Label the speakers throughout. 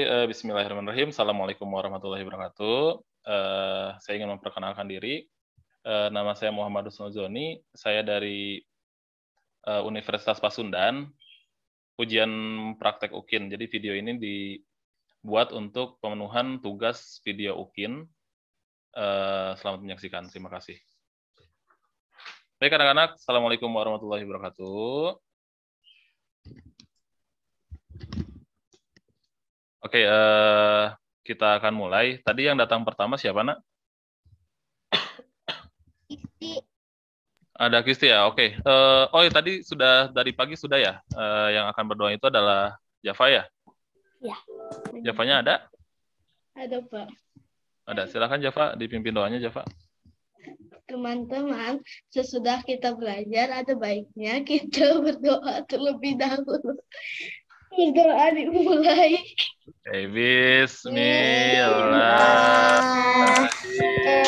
Speaker 1: Bismillahirrahmanirrahim. Assalamualaikum warahmatullahi wabarakatuh. Saya ingin memperkenalkan diri. Nama saya Muhammad Husnuzoni. Saya dari Universitas Pasundan. Ujian praktek UKIN. Jadi video ini dibuat untuk pemenuhan tugas video UKIN. Selamat menyaksikan. Terima kasih. Baik anak-anak, Assalamualaikum warahmatullahi wabarakatuh. Oke, kita akan mulai. Tadi yang datang pertama siapa, Nak?
Speaker 2: Kisti.
Speaker 1: Ada Kisti ya, oke. Tadi sudah dari pagi sudah ya. Yang akan berdoa itu adalah Java ya?
Speaker 2: Ya.
Speaker 1: Javanya ada?
Speaker 2: Ada, Pak.
Speaker 1: Ada. Silakan Java, dipimpin doanya Java.
Speaker 2: Teman-teman, sesudah kita belajar, ada baiknya kita berdoa terlebih dahulu. Berdoa dimulai.
Speaker 1: Oke, Bismillahirrahmanirrahim.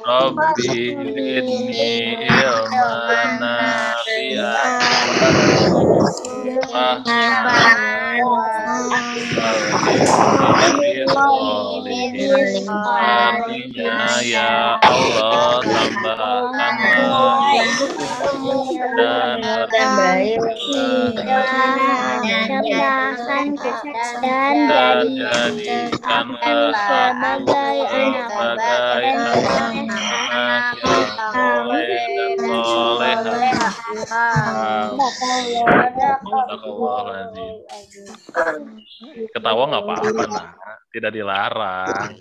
Speaker 1: Rabbi zidni ilman Artinya ya Allah tambahkanlah dan jadikanlah sebagai anak yang soleh dan solehah. Ketawa nggak apa-apa, nah. Tidak dilarang.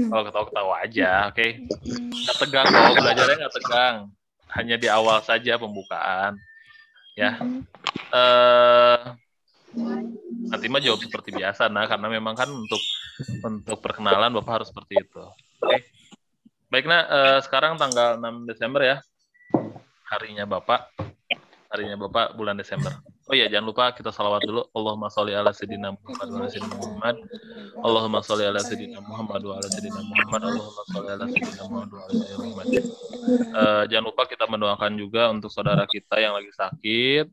Speaker 1: Kalau ketawa-ketawa aja, oke? Nggak tegang kok, belajarnya nggak tegang. Hanya di awal saja pembukaan. Ya. Nanti mah jawab seperti biasa, nah, karena memang kan untuk perkenalan Bapak harus seperti itu. Oke. Baik, nah, sekarang tanggal 6 Desember ya. Harinya Bapak bulan Desember. Oh iya, jangan lupa kita salawat dulu. Allahumma sholli ala sayyidina Muhammad wa ala sayyidina Muhammad. Allahumma sholli ala sayyidina Muhammad wa ala sayyidina Muhammad. Allahumma sholli ala sayyidina Muhammad wa ala sayyidina Muhammad. Jangan lupa kita mendoakan juga untuk saudara kita yang lagi sakit.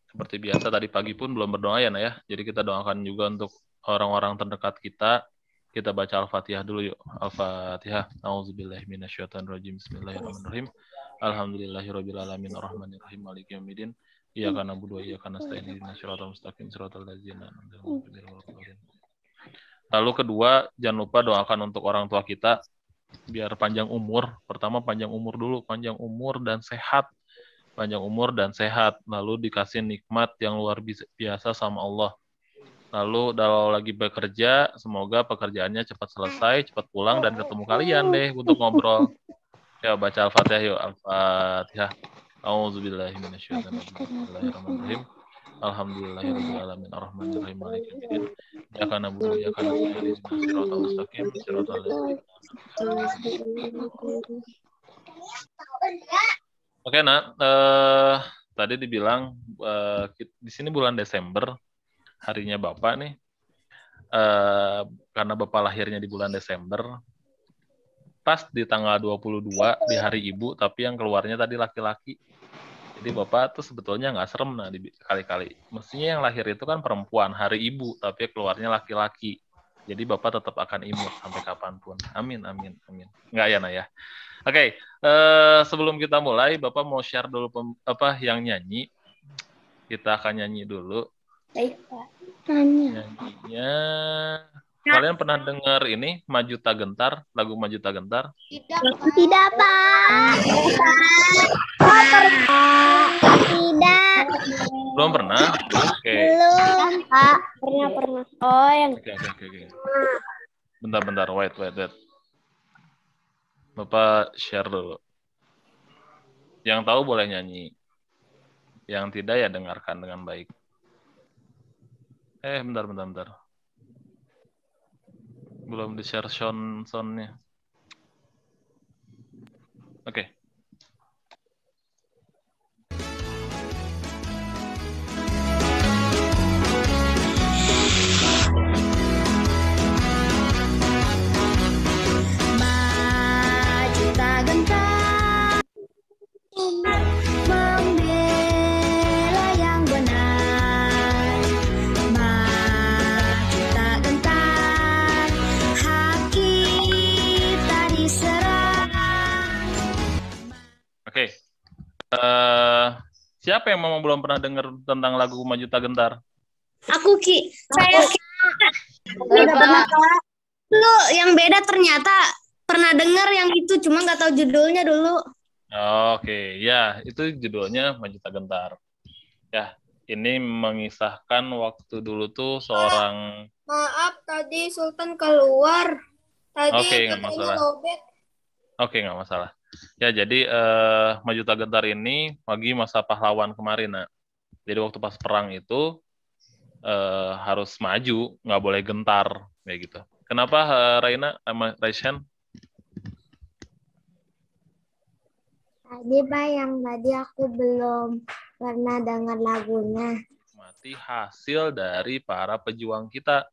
Speaker 1: Seperti biasa tadi pagi pun belum berdoa ya, Nah ya. Jadi kita doakan juga untuk orang-orang terdekat kita. Kita baca Al-Fatihah dulu yuk. Al-Fatihah. A'udzubillahi minasyaitonirrajim. Bismillahirrahmanirrahim. Alhamdulillahirabbil alamin arrahmanirrahim maliki yaumiddin. Iyyaka na'budu wa iyyaka nasta'in ihdinas siratal mustaqim siratal ladzina an'amta 'alaihim. Lalu kedua, jangan lupa doakan untuk orang tua kita biar panjang umur. Pertama panjang umur dulu, panjang umur dan sehat. Panjang umur dan sehat. Lalu dikasih nikmat yang luar biasa sama Allah. Lalu kalau lagi bekerja, semoga pekerjaannya cepat selesai, cepat pulang, dan ketemu kalian deh untuk ngobrol. Ya, baca Al-Fatihah yuk. Al-Fatihah. A'udzubillahi minasyaitonirrajim. Bismillahirrahmanirrahim. Alhamdulillahirabbil alamin arrahmanirrahim maliki yaumiddin. Iyyaka na'budu wa iyyaka nasta'in ihdinas siratal mustaqim siratal ladzina Oke, Nak. Tadi dibilang di sini bulan Desember, harinya Bapak nih, karena Bapak lahirnya di bulan Desember, pas di tanggal 22 di hari Ibu, tapi yang keluarnya tadi laki-laki. Jadi Bapak tuh sebetulnya nggak serem, nah, kali-kali. Mestinya yang lahir itu kan perempuan, hari Ibu, tapi keluarnya laki-laki. Jadi Bapak tetap akan imut sampai kapanpun. Amin, amin, amin. Nggak ya, Nah ya. Oke, sebelum kita mulai, Bapak mau share dulu yang nyanyi. Kita akan nyanyi dulu.
Speaker 2: Baik, Pak. Nyanyi.
Speaker 1: Nyanyinya Kalian pernah dengar ini Maju Tak Gentar, lagu Maju Tak Gentar?
Speaker 2: Tidak,
Speaker 3: Tidak, Pak. Tidak.
Speaker 1: Belum pernah? Oke.
Speaker 3: Belum, Pak. Pernah. Oh, yang
Speaker 1: Oke. Bentar. Wait. Bapak share dulu. Yang tahu boleh nyanyi. Yang tidak ya dengarkan dengan baik. Bentar. Belum di-share sound-nya. Oke.
Speaker 3: Maju tak gentar, membela yang benar. Maju tak gentar, hak kita diserang.
Speaker 1: Oke. Siapa yang memang belum pernah dengar tentang lagu Maju Tak Gentar?
Speaker 3: Aku Ki, saya udah pernah Kak. Lu yang beda ternyata pernah dengar yang itu, cuma nggak tahu judulnya dulu.
Speaker 1: Oke, ya itu judulnya Maju Tak Gentar. Ya, ini mengisahkan waktu dulu tuh seorang.
Speaker 3: Maaf, tadi Sultan keluar. Tadi
Speaker 1: Oke, nggak masalah.
Speaker 3: lobet.
Speaker 1: Oke, nggak masalah. Ya, jadi Maju Tak Gentar ini lagi masa pahlawan kemarin, nah. Jadi waktu pas perang itu harus maju, nggak boleh gentar, kayak gitu. Kenapa Raina sama Raishan?
Speaker 3: Tadi Pak, yang tadi aku belum pernah dengar lagunya.
Speaker 1: Mati hasil dari para pejuang kita.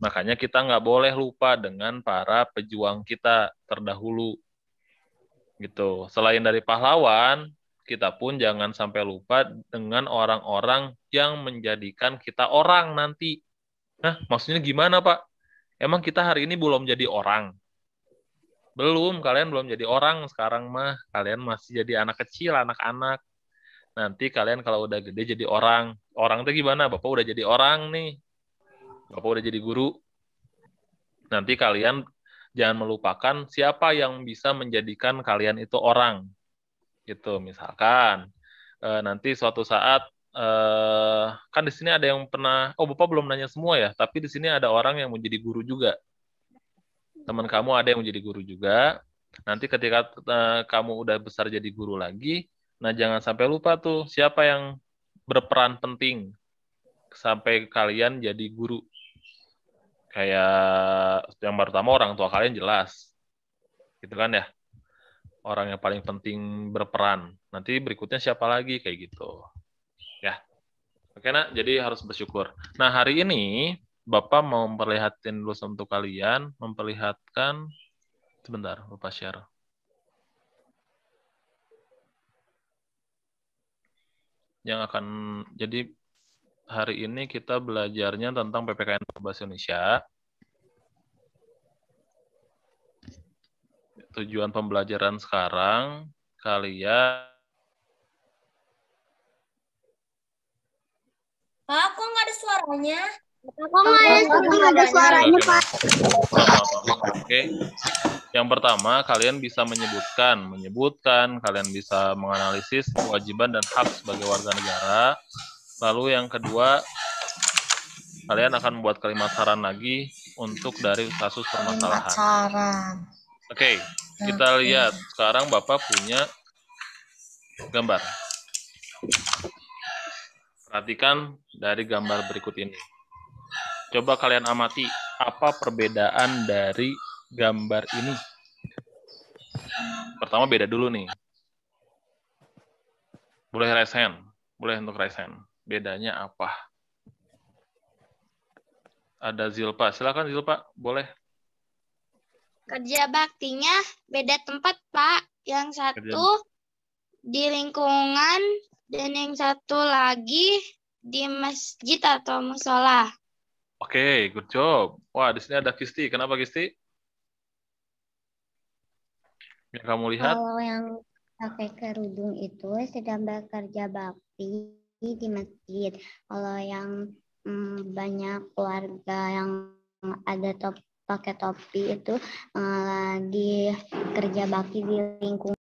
Speaker 1: Makanya kita nggak boleh lupa dengan para pejuang kita terdahulu. Gitu. Selain dari pahlawan, kita pun jangan sampai lupa dengan orang-orang yang menjadikan kita orang nanti. Nah, maksudnya gimana, Pak? Emang kita hari ini belum jadi orang? Belum, kalian belum jadi orang sekarang mah. Kalian masih jadi anak kecil, anak-anak. Nanti kalian kalau udah gede jadi orang. Orang itu gimana? Bapak udah jadi orang nih. Bapak udah jadi guru. Nanti kalian jangan melupakan siapa yang bisa menjadikan kalian itu orang. Gitu, misalkan nanti suatu saat kan di sini ada yang pernah, Bapak belum nanya semua ya, tapi di sini ada orang yang mau jadi guru juga. Teman kamu ada yang menjadi guru juga. Nanti ketika kamu udah besar jadi guru lagi, nah jangan sampai lupa tuh siapa yang berperan penting sampai kalian jadi guru. Kayak yang pertama orang tua kalian jelas. Gitu kan ya? Orang yang paling penting berperan. Nanti berikutnya siapa lagi kayak gitu. Ya. Oke, Nak, jadi harus bersyukur. Nah, hari ini Bapak mau memperlihatkan dulu untuk kalian, memperlihatkan sebentar, Bapak share. Yang akan jadi hari ini kita belajarnya tentang PPKN Bahasa Indonesia. Tujuan pembelajaran sekarang kalian.
Speaker 3: Pak, kok nggak ada suaranya? Kok nggak ada suaranya, Pak?
Speaker 1: Oke. Yang pertama, kalian bisa menyebutkan, kalian bisa menganalisis kewajiban dan hak sebagai warga negara. Lalu yang kedua, kalian akan membuat kalimat saran lagi untuk dari kasus permasalahan. Oke, kita lihat. Sekarang Bapak punya gambar. Perhatikan dari gambar berikut ini. Coba kalian amati apa perbedaan dari gambar ini. Pertama beda dulu nih. Boleh raise hand. Boleh untuk raise hand. Bedanya apa? Ada Zilpa. Silakan Zilpa, boleh.
Speaker 2: Kerja baktinya beda tempat, Pak. Yang satu di lingkungan dan yang satu lagi di masjid atau musola.
Speaker 1: Oke, good job. Wah, di sini ada Kisti. Kenapa Kisti? Yang kamu lihat?
Speaker 3: Kalau yang pakai kerudung itu sedang bekerja bakti di masjid. Kalau yang banyak keluarga yang ada pakai topi itu di kerja bakti di lingkungan.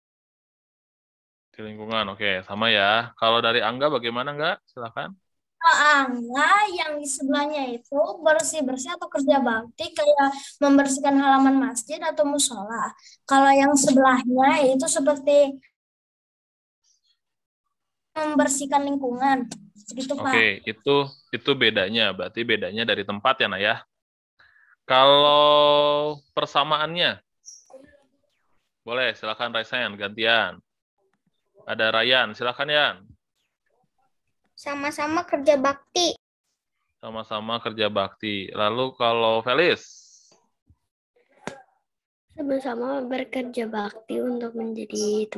Speaker 1: Di lingkungan, oke. Sama ya. Kalau dari Angga bagaimana, Angga? Silakan.
Speaker 4: Angga yang di sebelahnya itu bersih-bersih atau kerja bakti kayak membersihkan halaman masjid atau musola. Kalau yang sebelahnya itu seperti membersihkan lingkungan. Begitu, Pak.
Speaker 1: Oke, itu bedanya. Berarti bedanya dari tempat ya, Nak ya. Kalau persamaannya, boleh silakan Raisen gantian. Ada Ryan, silakan Yan.
Speaker 3: Sama-sama kerja bakti.
Speaker 1: Sama-sama kerja bakti. Lalu kalau Felis?
Speaker 3: Sama-sama bekerja bakti untuk menjadi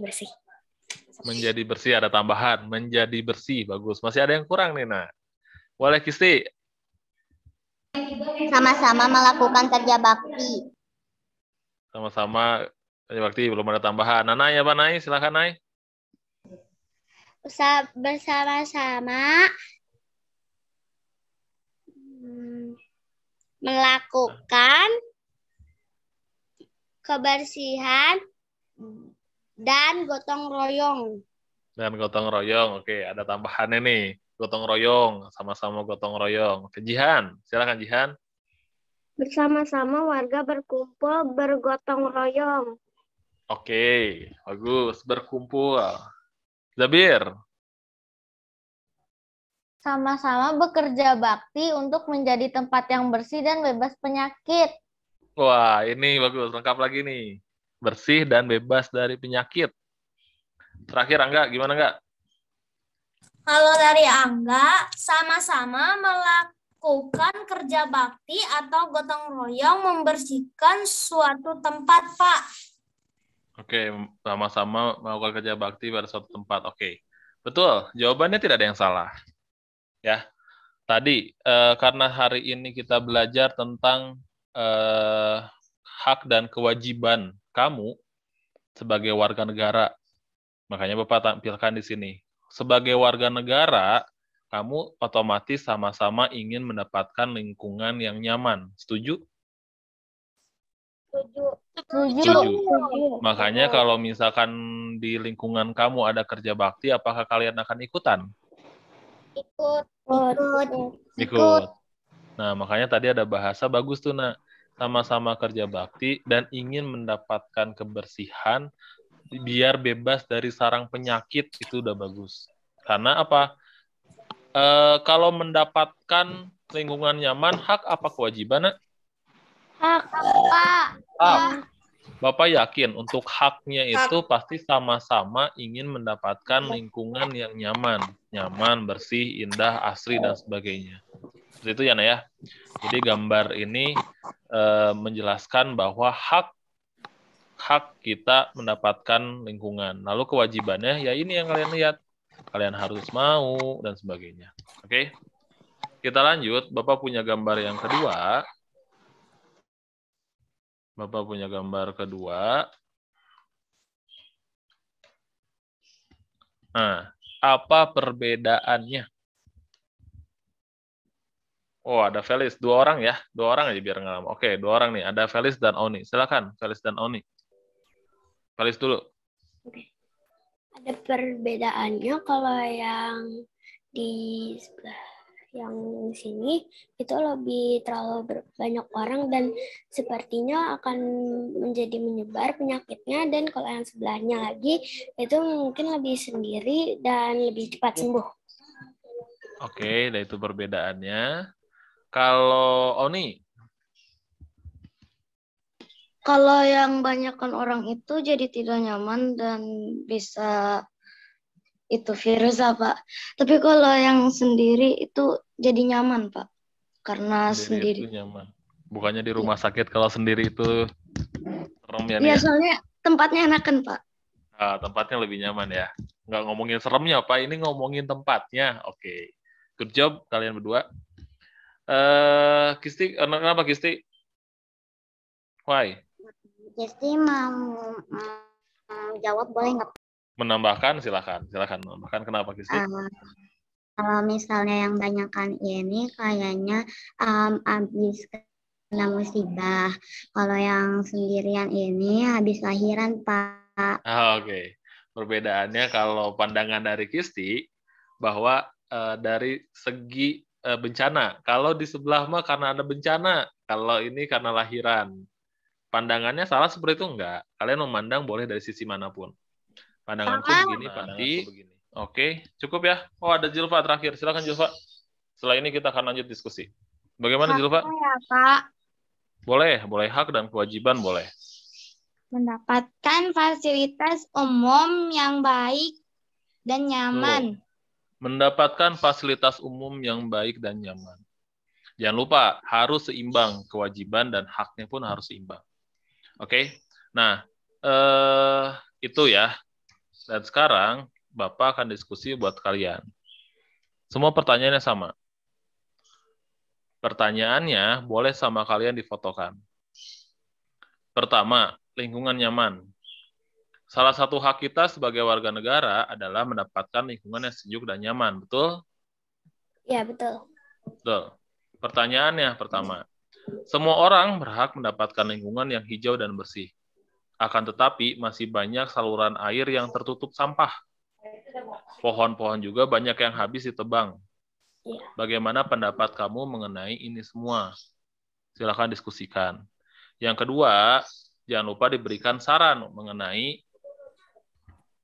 Speaker 3: bersih.
Speaker 1: Menjadi bersih, ada tambahan. Menjadi bersih, bagus. Masih ada yang kurang nih, Nak. Boleh, Kisti?
Speaker 3: Sama-sama melakukan kerja bakti.
Speaker 1: Sama-sama kerja bakti, belum ada tambahan. Nana ya, Pak Nai? Silakan, Nai.
Speaker 3: Bersama-sama melakukan kebersihan dan gotong royong.
Speaker 1: Dan gotong royong, oke. Ada tambahannya nih. Gotong royong, sama-sama gotong royong. Oke, Jihan, silakan Jihan.
Speaker 3: Bersama-sama warga berkumpul bergotong royong.
Speaker 1: Oke, bagus. Berkumpul. Zabir.
Speaker 2: Sama-sama bekerja bakti untuk menjadi tempat yang bersih dan bebas penyakit.
Speaker 1: Wah, ini bagus. Lengkap lagi nih. Bersih dan bebas dari penyakit. Terakhir, Angga. Gimana, Angga?
Speaker 4: Kalau dari Angga, sama-sama melakukan kerja bakti atau gotong royong membersihkan suatu tempat, Pak.
Speaker 1: Oke, sama-sama melakukan kerja bakti pada suatu tempat. Oke, betul. Jawabannya tidak ada yang salah. Ya, tadi karena hari ini kita belajar tentang hak dan kewajiban kamu sebagai warga negara. Makanya Bapak tampilkan di sini. Sebagai warga negara, kamu otomatis sama-sama ingin mendapatkan lingkungan yang nyaman. Setuju? Setuju. Makanya kalau misalkan di lingkungan kamu ada kerja bakti, apakah kalian akan ikutan? Ikut. Nah, makanya tadi ada bahasa bagus tuh, Nak. Sama-sama kerja bakti dan ingin mendapatkan kebersihan biar bebas dari sarang penyakit, itu udah bagus. Karena apa? Kalau mendapatkan lingkungan nyaman, hak apa kewajiban, Nak?
Speaker 2: Hak, Pak.
Speaker 1: Hak. Bapak yakin untuk haknya itu pasti sama-sama ingin mendapatkan lingkungan yang nyaman, bersih, indah, asri, dan sebagainya. Seperti itu ya, Nak ya. Jadi gambar ini menjelaskan bahwa hak kita mendapatkan lingkungan. Lalu kewajibannya ya ini yang kalian lihat. Kalian harus mau dan sebagainya. Oke? Kita lanjut. Bapak punya gambar yang kedua. Nah, apa perbedaannya? Oh, ada Felis. 2 orang ya. 2 orang aja biar nggak lama. Oke, 2 orang nih. Ada Felis dan Oni. Silakan, Felis dan Oni. Felis dulu.
Speaker 3: Ada perbedaannya kalau yang di sebelah yang sini itu lebih terlalu banyak orang dan sepertinya akan menjadi menyebar penyakitnya, dan kalau yang sebelahnya lagi itu mungkin lebih sendiri dan lebih cepat sembuh.
Speaker 1: Oke, dan itu perbedaannya. Kalau Oni?
Speaker 2: Kalau yang banyakkan orang itu jadi tidak nyaman dan bisa itu virus apa. Tapi kalau yang sendiri itu jadi nyaman, Pak. Karena sendiri.
Speaker 1: Itu nyaman. Bukannya di rumah sakit kalau sendiri itu serem ya?
Speaker 2: Iya, soalnya tempatnya enakan, Pak.
Speaker 1: Nah, tempatnya lebih nyaman ya. Nggak ngomongin seremnya, Pak. Ini ngomongin tempatnya. Oke. Good job kalian berdua. Kisti, kenapa Kisti? Why?
Speaker 3: Jadi mau jawab boleh nggak?
Speaker 1: Menambahkan, silakan. Silakan menambahkan kenapa Kisti?
Speaker 5: Kalau misalnya yang banyakan ini kayaknya habis kena musibah. Kalau yang sendirian ini habis lahiran, Pak.
Speaker 1: Oke. Perbedaannya kalau pandangan dari Kisti bahwa dari segi bencana. Kalau di sebelah mah karena ada bencana, kalau ini karena lahiran. Pandangannya salah seperti itu enggak? Kalian memandang boleh dari sisi manapun. Pandanganku begini, Panti. Oke, cukup ya. Oh, ada Julfa terakhir. Silakan Julfa. Setelah ini kita akan lanjut diskusi. Bagaimana Julfa?
Speaker 2: Ya, Pak.
Speaker 1: Boleh hak dan kewajiban boleh.
Speaker 2: Mendapatkan fasilitas umum yang baik dan nyaman.
Speaker 1: Mendapatkan fasilitas umum yang baik dan nyaman. Jangan lupa, harus seimbang. Kewajiban dan haknya pun harus seimbang. Oke? Nah, itu ya. Dan sekarang, Bapak akan diskusi buat kalian. Semua pertanyaannya sama. Pertanyaannya boleh sama kalian difotokan. Pertama, lingkungan nyaman. Salah satu hak kita sebagai warga negara adalah mendapatkan lingkungan yang sejuk dan nyaman. Betul?
Speaker 3: Ya, betul.
Speaker 1: Betul. Pertanyaannya pertama, semua orang berhak mendapatkan lingkungan yang hijau dan bersih. Akan tetapi, masih banyak saluran air yang tertutup sampah. Pohon-pohon juga banyak yang habis ditebang. Bagaimana pendapat kamu mengenai ini semua? Silakan diskusikan. Yang kedua, jangan lupa diberikan saran mengenai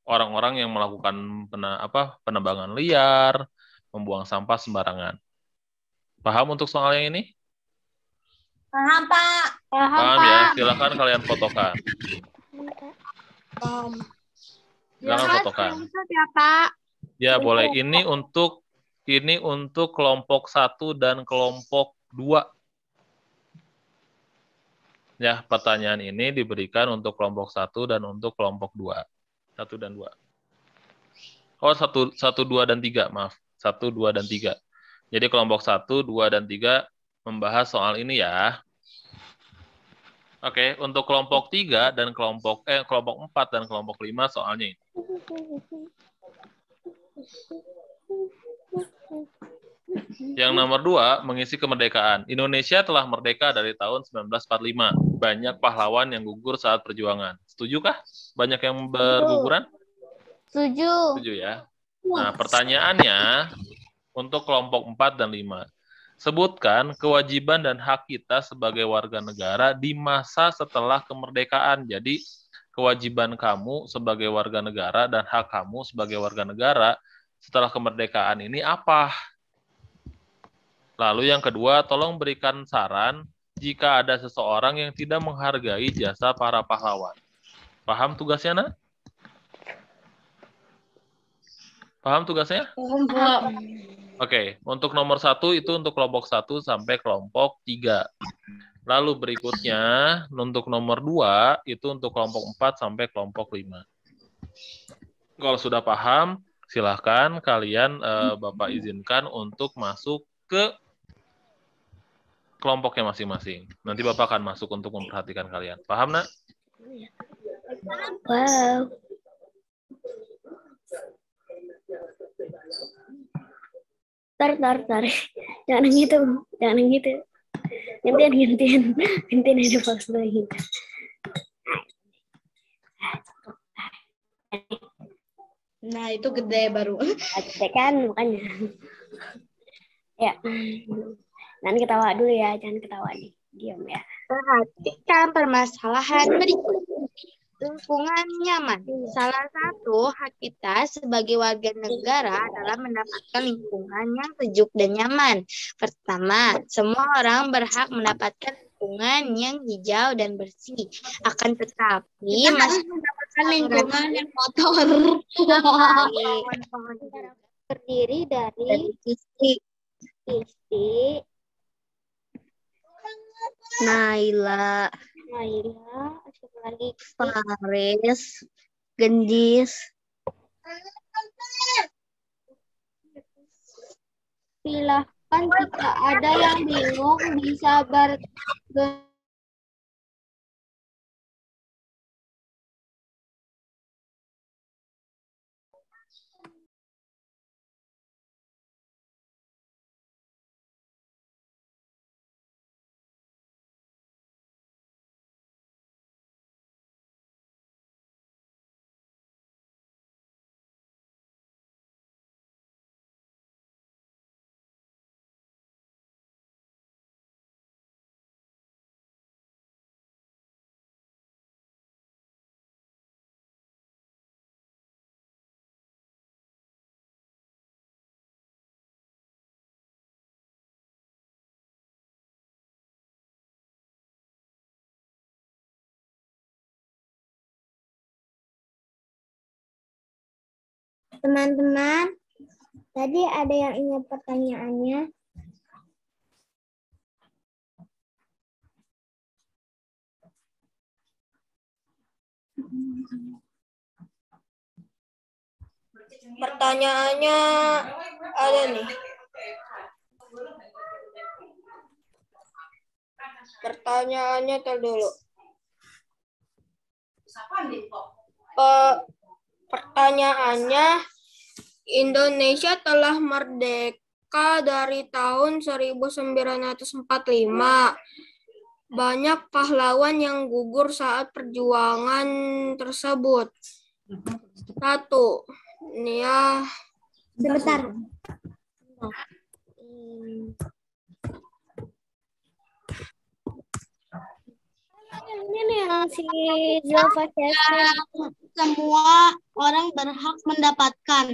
Speaker 1: orang-orang yang melakukan penebangan liar, membuang sampah sembarangan. Paham untuk soal yang ini?
Speaker 4: Paham, Pak.
Speaker 1: Paham ya? Silakan kalian fotokan. Silakan fotokan.
Speaker 2: Ya, Pak.
Speaker 1: Ya, boleh. Ini untuk kelompok 1 dan kelompok 2. Ya, pertanyaan ini diberikan untuk kelompok 1 dan untuk kelompok 2. 1 dan 2. Oh, 1, 2, dan 3, maaf. 1, 2, dan 3. Jadi kelompok 1, 2, dan 3 membahas soal ini ya. Oke, untuk kelompok 3 dan kelompok 4 dan kelompok 5 soalnya ini. Yang nomor 2, mengisi kemerdekaan. Indonesia telah merdeka dari tahun 1945. Banyak pahlawan yang gugur saat perjuangan. Setujukah? Banyak yang berguguran?
Speaker 2: Setuju.
Speaker 1: Setuju ya. Nah, pertanyaannya untuk kelompok 4 dan 5. Sebutkan kewajiban dan hak kita sebagai warga negara di masa setelah kemerdekaan. Jadi, kewajiban kamu sebagai warga negara dan hak kamu sebagai warga negara setelah kemerdekaan ini apa? Lalu yang kedua, tolong berikan saran jika ada seseorang yang tidak menghargai jasa para pahlawan. Paham tugasnya, Nak? Paham tugasnya?
Speaker 4: Paham.
Speaker 1: Oke, untuk nomor 1 itu untuk kelompok 1 sampai kelompok 3. Lalu berikutnya, untuk nomor 2 itu untuk kelompok 4 sampai kelompok 5. Kalau sudah paham, silahkan kalian Bapak izinkan untuk masuk ke kelompoknya masing-masing. Nanti Bapak akan masuk untuk memperhatikan kalian. Paham, Nak?
Speaker 3: Wow. Tar. Jangan gitu. Gantian ada fokus lagi.
Speaker 2: Nah, itu gede baru.
Speaker 3: Gede kan, makanya. Ya. Nanti ketawa dulu ya, jangan ketawa nih. Diam ya.
Speaker 2: Perhatikan permasalahan berikut. Lingkungan nyaman. Salah satu hak kita sebagai warga negara adalah mendapatkan lingkungan yang sejuk dan nyaman. Pertama, semua orang berhak mendapatkan lingkungan yang hijau dan bersih. Akan tetapi masih mendapatkan lingkungan yang kotor.
Speaker 5: Terdiri dari Isti, Naila, siapa lagi? Faris, Gendis.
Speaker 2: Silahkan jika ada yang bingung bisa
Speaker 3: Teman-teman, tadi ada yang ingat pertanyaannya?
Speaker 6: Pertanyaannya ada nih. Pertanyaannya dulu. Pertanyaannya, Indonesia telah merdeka dari tahun 1945. Banyak pahlawan yang gugur saat perjuangan tersebut. 1. Nia.
Speaker 3: Sebentar. Ini nih yang si Zilfa
Speaker 7: Semua orang berhak mendapatkan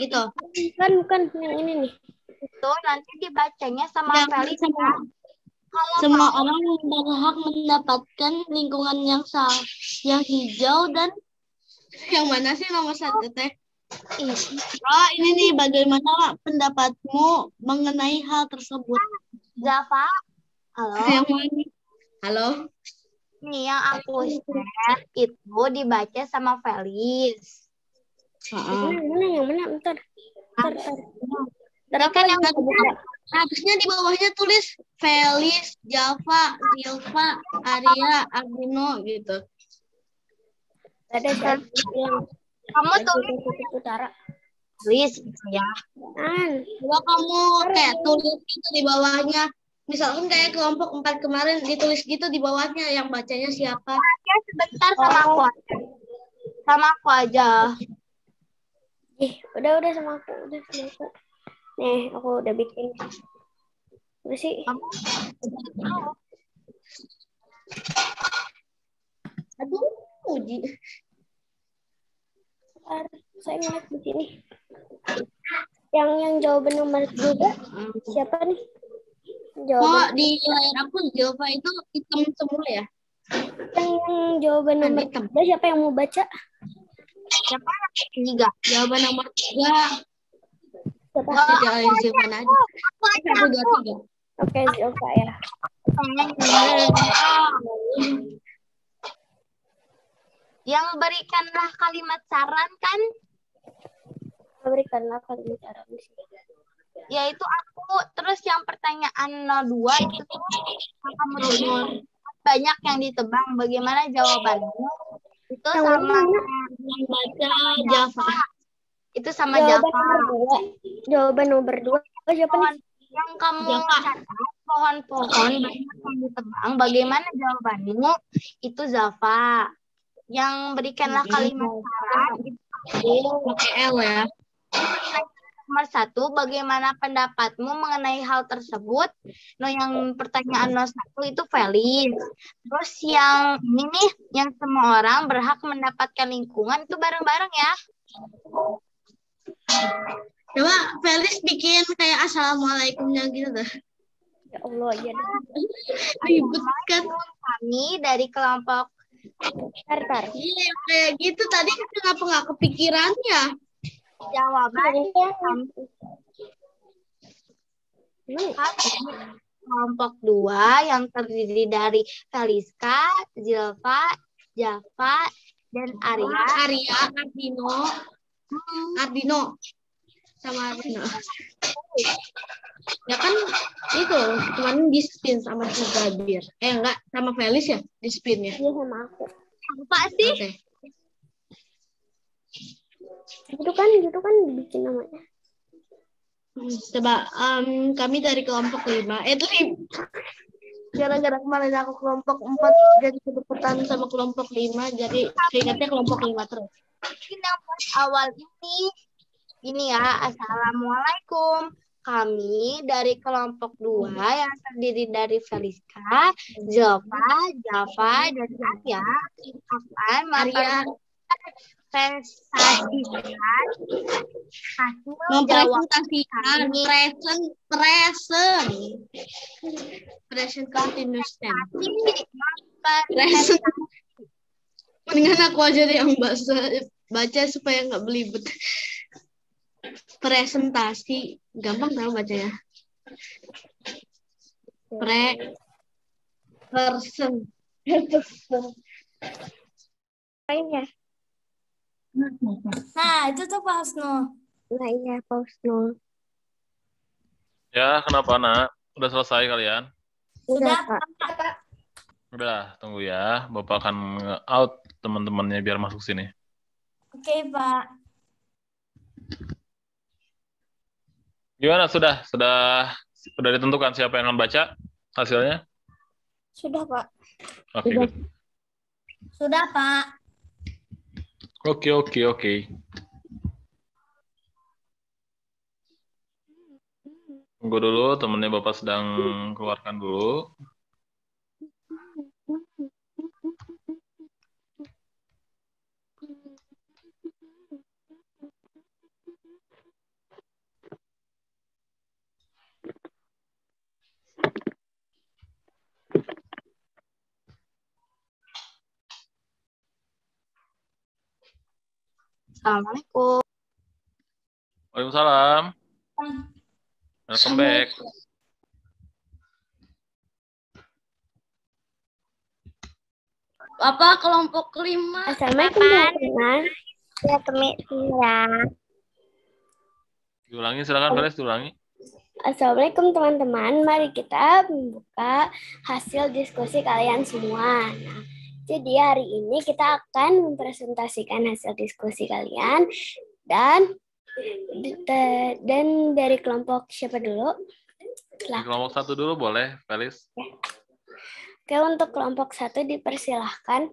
Speaker 7: gitu.
Speaker 3: bukan yang ini nih.
Speaker 5: Itu nanti dibacanya sama Felis.
Speaker 7: Semua orang berhak mendapatkan lingkungan yang hijau dan yang mana sih nomor 1 teh? Oh, ini nih, bagaimana pendapatmu mengenai hal tersebut?
Speaker 5: Zafa, halo.
Speaker 7: Yang mana? Halo.
Speaker 5: Nih yang aku share itu dibaca sama Felis.
Speaker 3: Yang mana? Bentar.
Speaker 7: Kan yang habisnya di bawahnya tulis Felis, Java, Zilfa, Arya, Agino gitu.
Speaker 3: Ada yang
Speaker 5: Kamu tulis
Speaker 3: utara.
Speaker 5: Felis ya.
Speaker 7: Coba kamu kayak tulis gitu di bawahnya. Misalkan kayak kelompok 4 kemarin ditulis gitu di bawahnya yang bacanya siapa.
Speaker 5: Ya sebentar sama aku aja. Sama aku aja.
Speaker 3: Udah sama aku. Nih, aku udah bikin. Udah sih.
Speaker 7: Aduh, uji.
Speaker 3: Saya ngeliat di sini. Yang jawaban nomor 2 siapa nih?
Speaker 7: Jawaban. Di layar aku Zilfa itu hitam semua ya.
Speaker 3: Yang jawaban nomor 3 siapa yang mau baca?
Speaker 5: Siapa yang 3?
Speaker 7: Jawaban nomor 3.
Speaker 3: Siapa?
Speaker 7: Zilfa aja. 1, 2, 3.
Speaker 3: Oke, Zilfa ya.
Speaker 5: Yang berikanlah kalimat saran kan?
Speaker 3: Berikanlah kalimat saran di sini.
Speaker 5: Yaitu aku. Terus yang pertanyaan 02 itu kamu tulis banyak yang ditebang. Bagaimana jawabannya? Itu
Speaker 3: yang
Speaker 5: sama
Speaker 7: yang baca Java.
Speaker 5: Itu sama Java.
Speaker 3: Jawaban nomor 2 siapa nih?
Speaker 5: Yang kamu catat pohon-pohon banyak yang ditebang. Bagaimana jawabanmu? Itu Java. Yang berikanlah kalimat saran itu
Speaker 7: pakai L ya.
Speaker 5: Nomor 1, bagaimana pendapatmu mengenai hal tersebut? No, yang pertanyaan nomor 1 itu Felis. Terus yang ini nih, yang semua orang berhak mendapatkan lingkungan itu bareng-bareng ya.
Speaker 7: Coba Felis bikin kayak assalamualaikumnya gitu dah.
Speaker 3: Ya Allah, ya.
Speaker 7: Ribet kan?
Speaker 5: Kami dari kelompok.
Speaker 3: Tar.
Speaker 7: Iya, kayak gitu tadi kenapa nggak kepikirannya?
Speaker 5: Jawabannya kelompok 2 yang terdiri dari Feliska, Zilfa, Java, dan Arya.
Speaker 7: Ardino. Sama Ardino. Ya kan itu kemarin di spin sama si Gabir. Enggak, sama Felis ya di spinnya.
Speaker 3: Iya sama aku.
Speaker 5: Apa sih?
Speaker 7: Okay.
Speaker 3: Gitu kan dibikin namanya.
Speaker 7: Coba kami dari kelompok 5. Gara-gara kemarin aku kelompok 4 jadi kedekatan sama kelompok 5 jadi keingetnya kelompok 5 terus.
Speaker 5: Yang awal ini ya, assalamualaikum. Kami dari kelompok 2 yang terdiri dari Feliska, Java, dan Arya akan
Speaker 7: mempresentasikan present continuous tense. Mendingan aku aja deh yang baca supaya nggak belibet. presentasi. Gampang tau bacanya. Person.
Speaker 3: Lainnya.
Speaker 4: Nah, itu tuh Pak Husnul.
Speaker 3: Nah, iya, Pak Husnul.
Speaker 1: Ya, kenapa, Nak? Udah selesai kalian?
Speaker 4: Sudah,
Speaker 3: Pak.
Speaker 4: Pak.
Speaker 1: Udah, tunggu ya. Bapak akan out teman-temannya biar masuk sini.
Speaker 4: Oke, Pak.
Speaker 1: Gimana? Sudah ditentukan siapa yang akan baca hasilnya?
Speaker 3: Sudah, Pak.
Speaker 1: Oke, good.
Speaker 4: Sudah, Pak.
Speaker 1: Oke. Tunggu dulu, temennya Bapak sedang keluarkan dulu.
Speaker 5: Assalamualaikum.
Speaker 1: Waalaikumsalam. Welcome back.
Speaker 7: Bapak kelompok 5.
Speaker 3: Assalamualaikum teman-teman. Ya,
Speaker 1: Diulangi, silakan Felis, diulangi.
Speaker 3: Assalamualaikum teman-teman. Mari kita membuka hasil diskusi kalian semua. Nah, jadi hari ini kita akan mempresentasikan hasil diskusi kalian dan dari kelompok siapa dulu?
Speaker 1: Di kelompok 1 dulu boleh, Felis.
Speaker 3: Oke, untuk kelompok 1 dipersilahkan.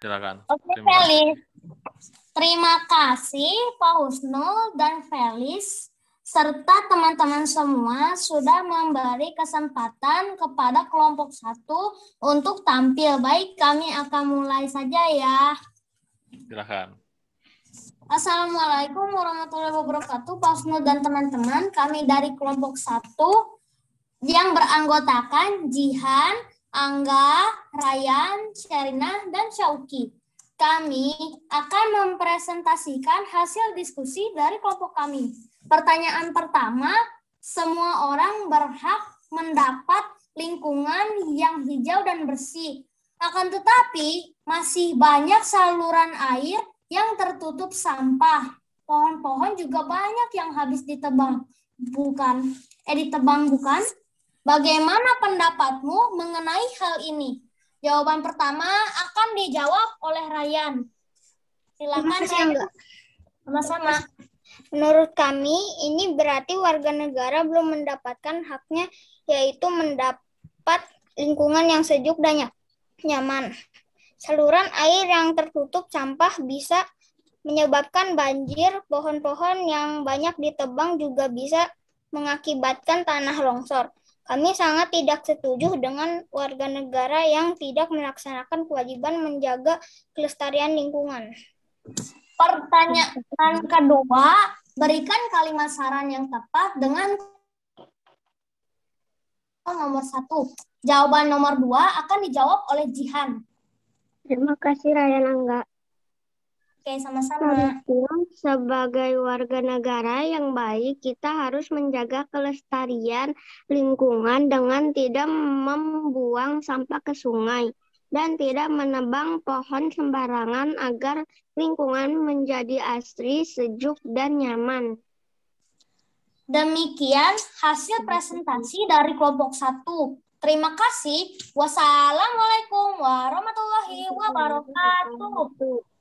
Speaker 1: Silakan.
Speaker 4: Oke, Felis. Terima kasih Pak Husnul dan Felis serta teman-teman semua sudah memberi kesempatan kepada kelompok 1 untuk tampil. Baik, kami akan mulai saja ya.
Speaker 1: Silakan.
Speaker 4: Assalamualaikum warahmatullahi wabarakatuh, Pak Husnul dan teman-teman. Kami dari kelompok 1 yang beranggotakan Jihan, Angga, Ryan, Sherina, dan Syauki. Kami akan mempresentasikan hasil diskusi dari kelompok kami. Pertanyaan pertama, semua orang berhak mendapat lingkungan yang hijau dan bersih. Akan tetapi, masih banyak saluran air yang tertutup sampah. Pohon-pohon juga banyak yang habis ditebang. Ditebang bukan? Bagaimana pendapatmu mengenai hal ini? Jawaban pertama akan dijawab oleh Ryan. Silakan, Ryan. Sama-sama.
Speaker 8: Menurut kami, ini berarti warga negara belum mendapatkan haknya, yaitu mendapat lingkungan yang sejuk dan nyaman. Saluran air yang tertutup sampah bisa menyebabkan banjir. Pohon-pohon yang banyak ditebang juga bisa mengakibatkan tanah longsor. Kami sangat tidak setuju dengan warga negara yang tidak melaksanakan kewajiban menjaga kelestarian lingkungan.
Speaker 4: Pertanyaan kedua, berikan kalimat saran yang tepat dengan nomor 1. Jawaban nomor 2 akan dijawab oleh Jihan.
Speaker 3: Terima kasih Ryan Angga.
Speaker 4: Oke, sama-sama.
Speaker 3: Sebagai warga negara yang baik, kita harus menjaga kelestarian lingkungan dengan tidak membuang sampah ke sungai dan tidak menebang pohon sembarangan agar lingkungan menjadi asri, sejuk, dan nyaman.
Speaker 4: Demikian hasil presentasi dari kelompok 1. Terima kasih. Wassalamualaikum warahmatullahi wabarakatuh.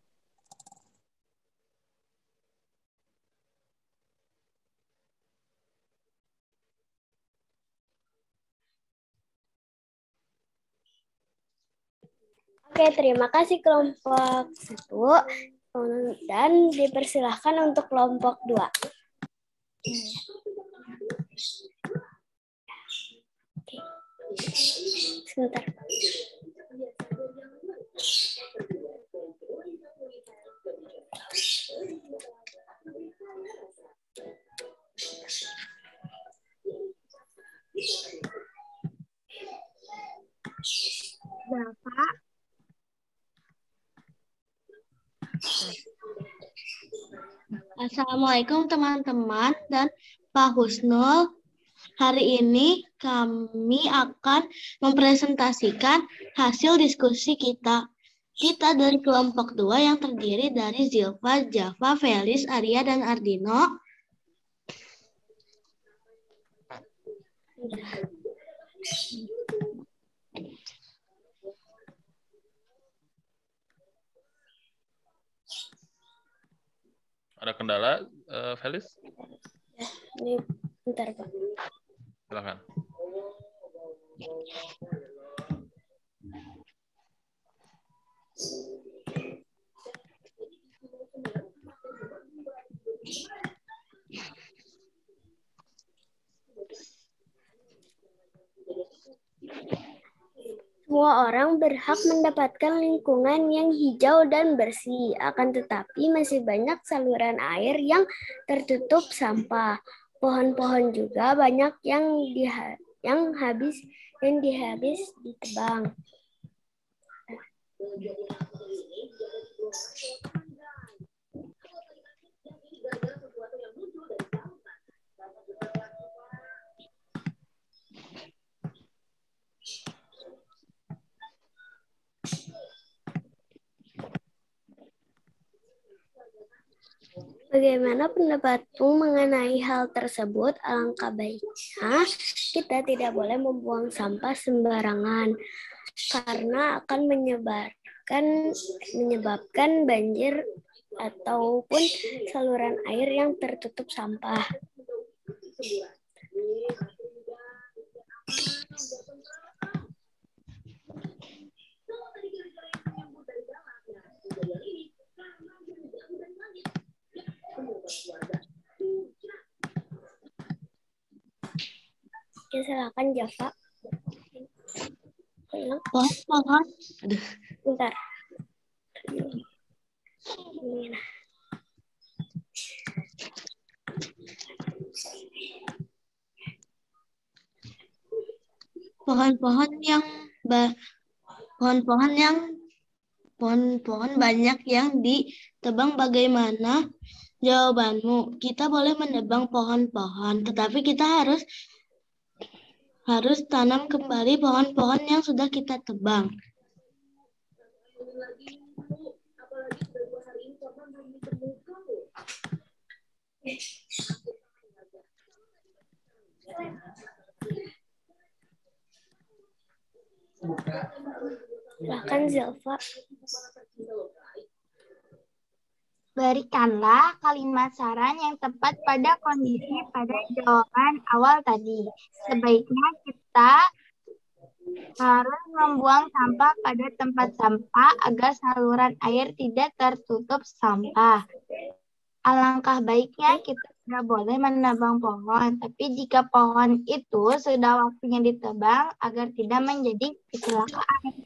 Speaker 3: Oke, terima kasih kelompok 1 dan dipersilahkan untuk kelompok 2. Oke. Sebentar. Bapak.
Speaker 7: Assalamualaikum teman-teman dan Pak Husnul. Hari ini kami akan mempresentasikan hasil diskusi kita. Kita dari kelompok 2 yang terdiri dari Zilfa, Java, Felis, Arya, dan Ardino.
Speaker 1: Ada kendala, Felis?
Speaker 3: Ini bentar, Pak.
Speaker 1: Silakan.
Speaker 3: Semua orang berhak mendapatkan lingkungan yang hijau dan bersih. Akan tetapi masih banyak saluran air yang tertutup sampah. Pohon-pohon juga banyak yang habis ditebang. Bagaimana pendapatmu mengenai hal tersebut? Alangkah baiknya kita tidak boleh membuang sampah sembarangan karena akan menyebabkan banjir ataupun saluran air yang tertutup sampah. Oke, silakan Java.
Speaker 7: Pohon-pohon.
Speaker 3: Bentar.
Speaker 7: Pohon-pohon banyak yang ditebang. Bagaimana jawabanmu? Kita boleh menebang pohon-pohon, tetapi kita harus tanam kembali pohon-pohon yang sudah kita tebang.
Speaker 3: Silakan Zilfa.
Speaker 5: Berikanlah kalimat saran yang tepat pada kondisi pada jawaban awal tadi. Sebaiknya kita harus membuang sampah pada tempat sampah agar saluran air tidak tertutup sampah. Alangkah baiknya kita tidak boleh menebang pohon, tapi jika pohon itu sudah waktunya ditebang agar tidak menjadi kecelakaan.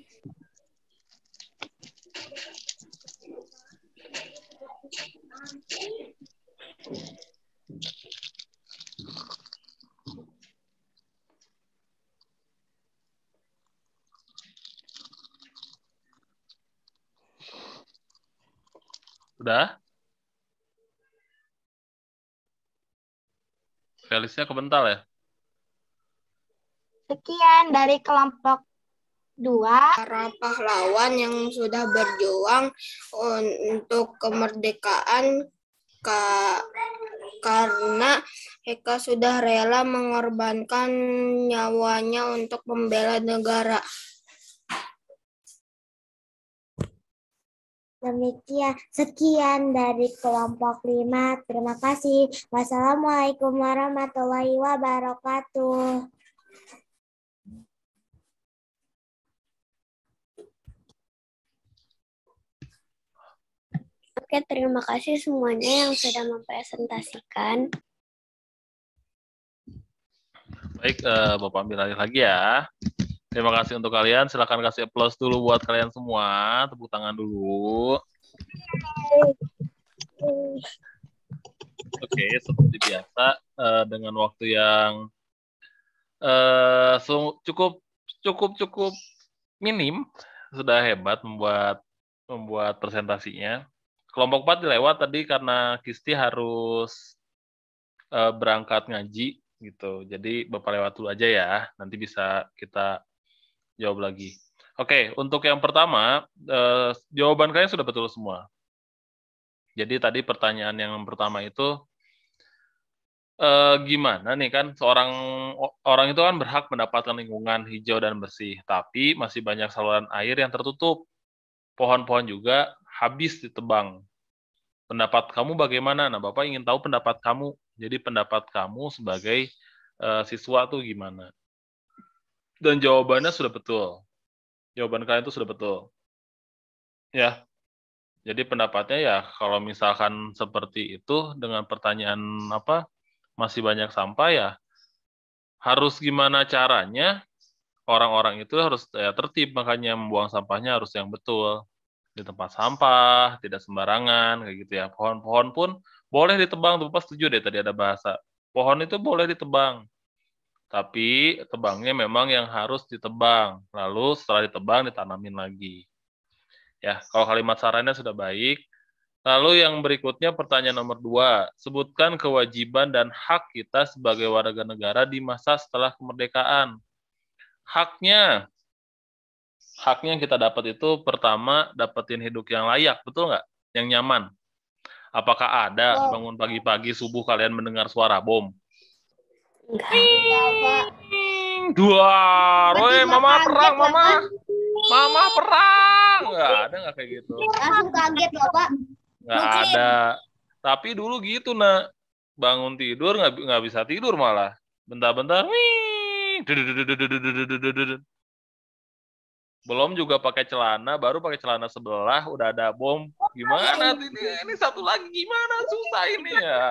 Speaker 1: Sudah? Felisnya kebental ya?
Speaker 5: Sekian dari kelompok 2.
Speaker 6: Para pahlawan yang sudah berjuang untuk kemerdekaan karena mereka sudah rela mengorbankan nyawanya untuk membela negara.
Speaker 9: Sekian dari kelompok 5. Terima kasih. Wassalamualaikum warahmatullahi wabarakatuh.
Speaker 3: Oke, terima kasih semuanya yang sudah mempresentasikan.
Speaker 1: Baik, Bapak ambil alih lagi ya. Terima kasih untuk kalian. Silakan kasih applause dulu buat kalian semua. Tepuk tangan dulu. Oke, seperti biasa dengan waktu yang cukup minim, sudah hebat membuat presentasinya. kelompok 4 dilewat tadi karena Kisti harus berangkat ngaji gitu. Jadi Bapak lewat dulu aja ya. Nanti bisa kita jawab lagi. Oke, untuk yang pertama, jawaban kalian sudah betul semua. Jadi tadi pertanyaan yang pertama itu, gimana nih kan seorang orang itu kan berhak mendapatkan lingkungan hijau dan bersih, tapi masih banyak saluran air yang tertutup. Pohon-pohon juga habis ditebang. Pendapat kamu bagaimana? Nah, Bapak ingin tahu pendapat kamu. Jadi pendapat kamu sebagai siswa tuh gimana? Dan jawabannya sudah betul. Jawaban kalian itu sudah betul. Ya. Jadi pendapatnya ya kalau misalkan seperti itu dengan pertanyaan masih banyak sampah ya harus gimana caranya orang-orang itu harus tertib, makanya membuang sampahnya harus yang betul di tempat sampah, tidak sembarangan kayak gitu ya. Pohon-pohon pun boleh ditebang, tuh Bapak setuju deh tadi ada bahasa. Pohon itu boleh ditebang. Tapi tebangnya memang yang harus ditebang. Lalu setelah ditebang ditanamin lagi. Ya, kalau kalimat sarannya sudah baik. Lalu yang berikutnya pertanyaan nomor 2. Sebutkan kewajiban dan hak kita sebagai warga negara di masa setelah kemerdekaan. Haknya yang kita dapat itu pertama dapetin hidup yang layak, betul nggak? Yang nyaman. Apakah ada bangun pagi-pagi subuh kalian mendengar suara bom?
Speaker 3: Enggak.
Speaker 1: Duar, woi mama perang, mama perang. Nggak kayak gitu.
Speaker 4: Langsung kaget loh, Pak.
Speaker 1: Nggak ada. Tapi dulu gitu, nak. Bangun tidur nggak bisa tidur malah. Bentar-bentar, belum juga pakai celana, baru pakai celana sebelah udah ada bom. Gimana ini satu lagi gimana, susah ini ya.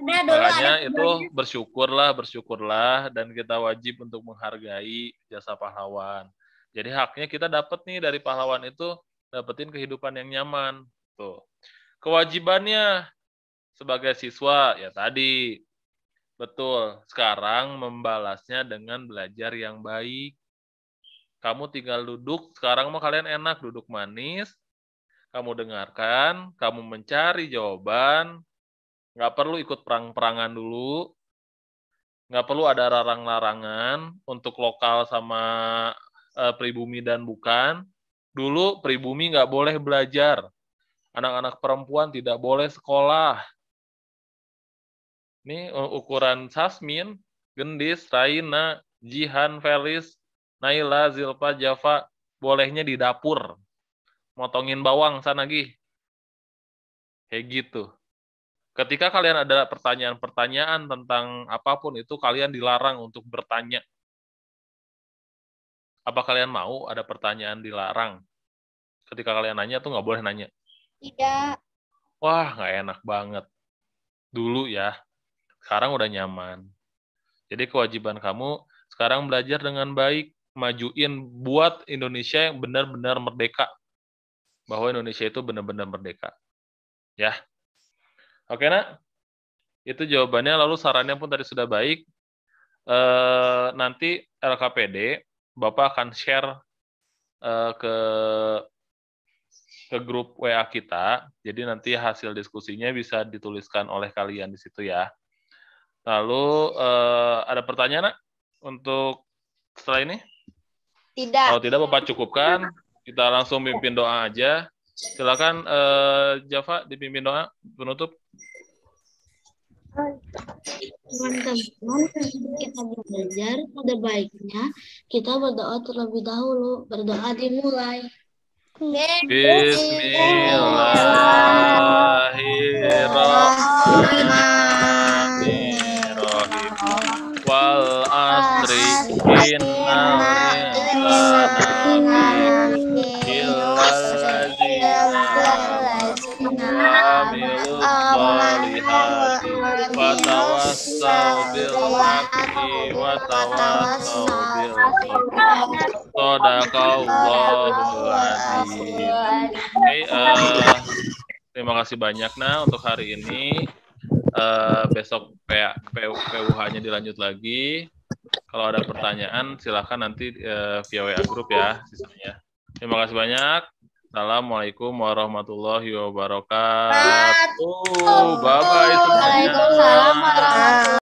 Speaker 1: Makanya itu bersyukurlah dan kita wajib untuk menghargai jasa pahlawan. Jadi haknya kita dapat nih dari pahlawan itu dapetin kehidupan yang nyaman. Tuh. Kewajibannya sebagai siswa ya tadi betul. Sekarang membalasnya dengan belajar yang baik. Kamu tinggal duduk, sekarang mah kalian enak duduk manis, kamu dengarkan, kamu mencari jawaban, nggak perlu ikut perang-perangan dulu, nggak perlu ada larang-larangan untuk lokal sama pribumi dan bukan. Dulu pribumi nggak boleh belajar, anak-anak perempuan tidak boleh sekolah. Ini ukuran Sasmin, Gendis, Raina, Jihan, Felis, Naila, Zilpa, Java, bolehnya di dapur. Motongin bawang sana Gi. Kayak gitu. Ketika kalian ada pertanyaan-pertanyaan tentang apapun itu, kalian dilarang untuk bertanya. Apa kalian mau ada pertanyaan dilarang? Ketika kalian nanya tuh nggak boleh nanya.
Speaker 4: Tidak.
Speaker 1: Wah, nggak enak banget. Dulu ya. Sekarang udah nyaman. Jadi kewajiban kamu sekarang belajar dengan baik. Majuin buat Indonesia yang benar-benar merdeka. Bahwa Indonesia itu benar-benar merdeka. Ya. Oke, nak? Itu jawabannya. Lalu sarannya pun tadi sudah baik. Nanti LKPD, Bapak akan share ke grup WA kita. Jadi nanti hasil diskusinya bisa dituliskan oleh kalian di situ ya. Lalu ada pertanyaan, nak? Untuk setelah ini?
Speaker 5: Tidak.
Speaker 1: Kalau tidak, Bapak cukupkan. Kita langsung pimpin doa aja. Silakan Java dipimpin doa penutup.
Speaker 7: Teman-teman, kita belajar, pada baiknya kita berdoa terlebih dahulu. Berdoa dimulai.
Speaker 1: Bismillahirrahmanirrahim. Wal asri innal insana amilus solihati wa tawassau bil haqqi wa tawassau bil sadaqallahul azim. Terima kasih banyak untuk hari ini. Besok PUH-nya dilanjut lagi. Kalau ada pertanyaan silahkan nanti via WA grup ya sisanya. Terima kasih banyak. Assalamualaikum warahmatullahi wabarakatuh. Bye-bye semuanya.
Speaker 5: Waalaikumsalam warahmatullahi